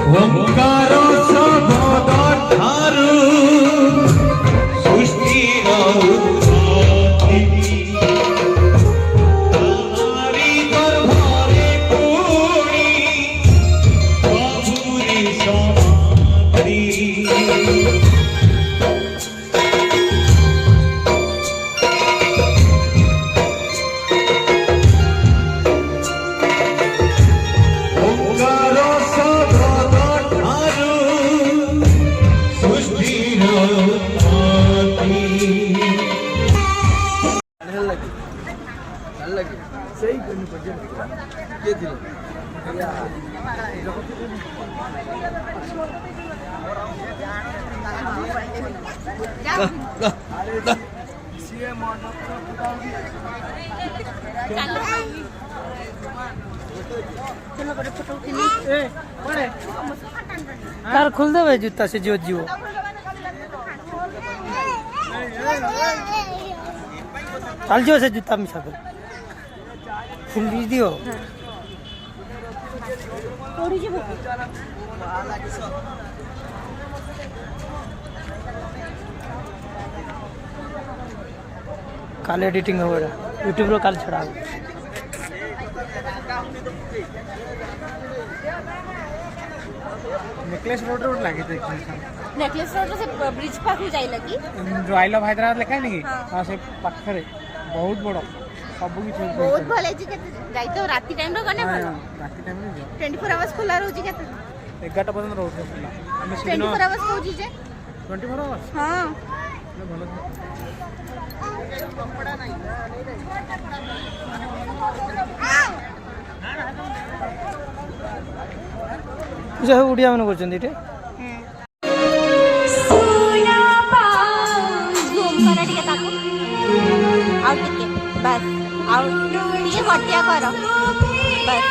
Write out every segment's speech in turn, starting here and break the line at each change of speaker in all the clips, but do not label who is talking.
ओंकार शब्द ठारू सृष्टिर उत्पत्ति तारी गर्भरे पुणी प्रभुरी समाधि
कार खोल दे जूता से जो जीव चल जो से जूता मिसा कर फुल दियो काल एडिटिंग हो यूट्यूब रो काल छड़ा
नेकलेस रोड रोड लागे
नेकलेस रोड से ब्रिज पाखु जाई लगी
जो आई लव हैदराबाद लिखा है नहीं हां से पाखरे बहुत बड़ सब किछ
बहुत भले जी के जाई तो राती टाइम रो गने भलो
राती टाइम रे
24 आवर्स खुला रहू जी के
11टा पर्यंत रहू खुला हम
24 आवर्स कहू जी जे
24 आवर्स
हां
भलो
कपड़ा नहीं
जो उड़िया मन करछन इटे
सोना पाऊ घूम कर टिके ताको आउ टिके बस आउ टिके गटिया करो बस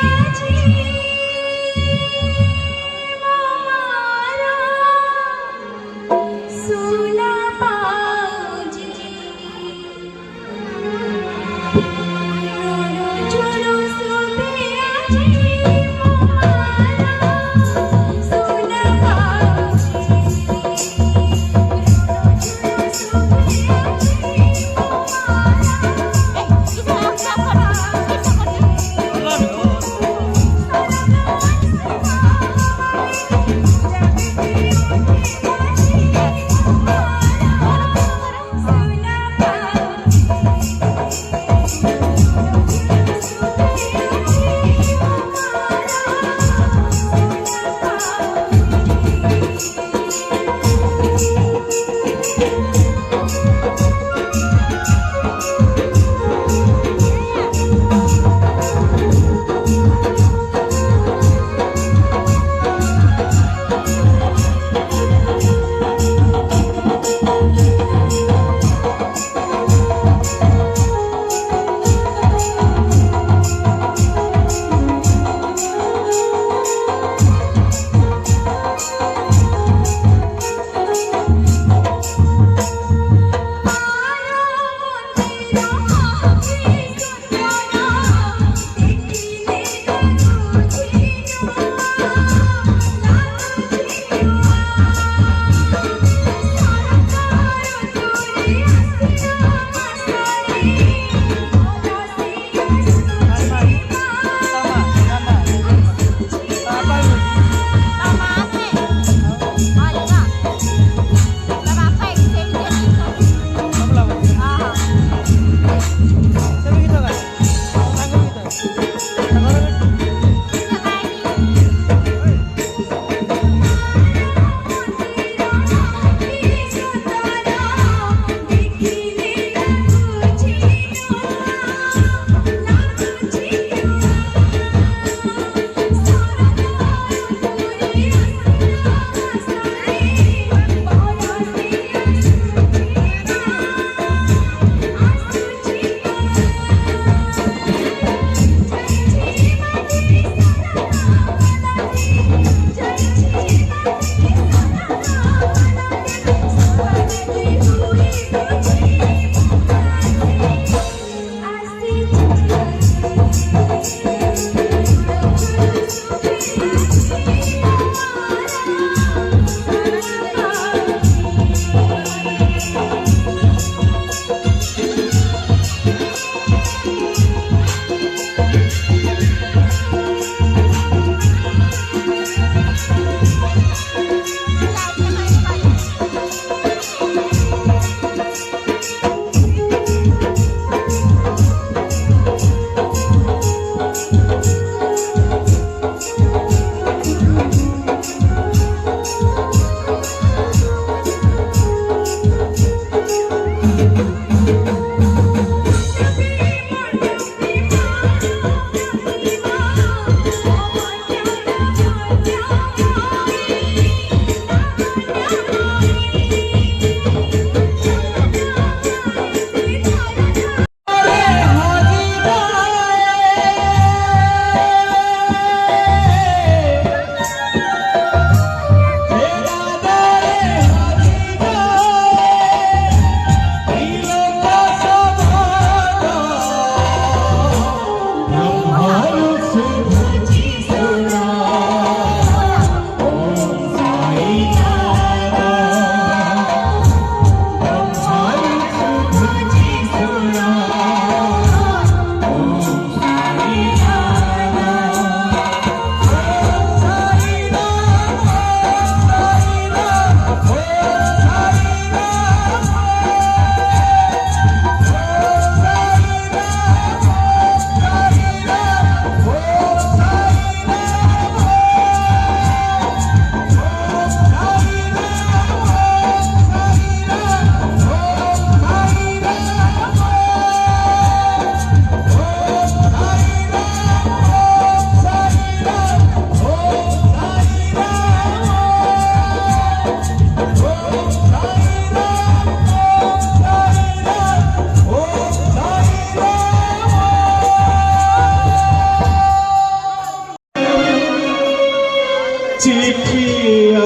চিঠি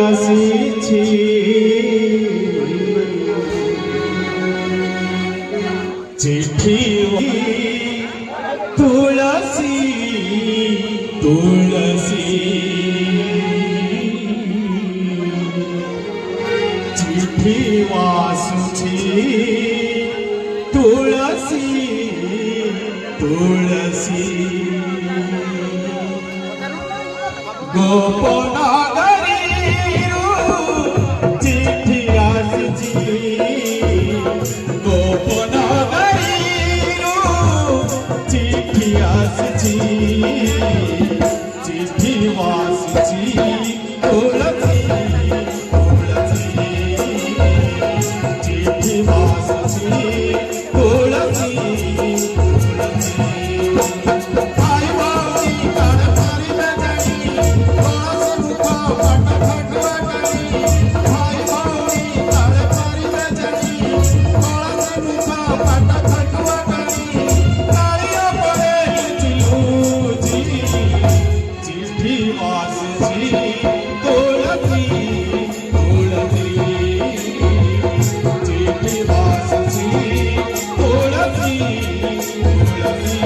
আসিছি চিঠি তুলসী তুলসী চিঠি আসুছি তুলসী তুলসী গোপনগরীরু চিঠি আসিছি গোপনগরীরু চিঠি আসিছি চিঠি আসিছি তুলসী তুলসী চিঠি আসিছি তুলসী তুলসী ভাই ভাই তার পারিবে জানি কলসি মুখ ফট ফটুয়া করি ভাই ভাই তার পারিবে জানি কলসি মুখ ফট ফটুয়া করি কালিয়া পড়ে চিলুজি চিঠি আসিছি তুলসী তুলসী চিঠি আসিছি তুলসী তুলসী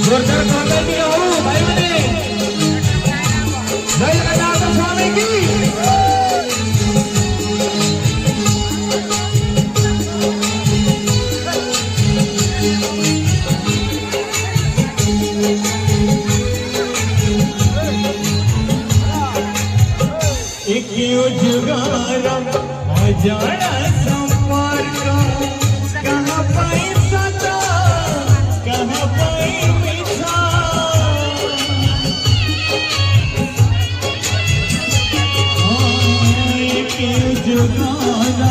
जोरदार ताली दिया हो भाई बने जय जगन्नाथ स्वामी की एक जुगारा अजाना संपर्क कहाँ पाई सदा कहाँ पाई मिठा एक जुगारा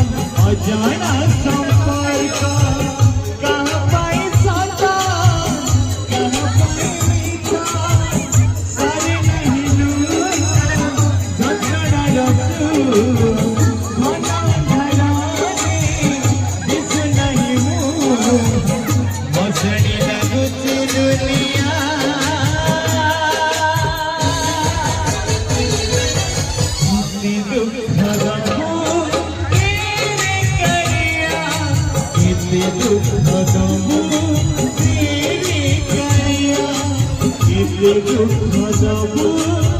अजाना संपर्क कहाँ पाई सदा कहाँ पाई मिठा सारे नहीं झगड़ा रखू घना घराने दिस नहीं मुँह मसड़ी लगू दुनिया इतनी दुख भरपूर तेरे करिया इतनी दुख भरपूर तेरे करिया इतनी दुख भरपूर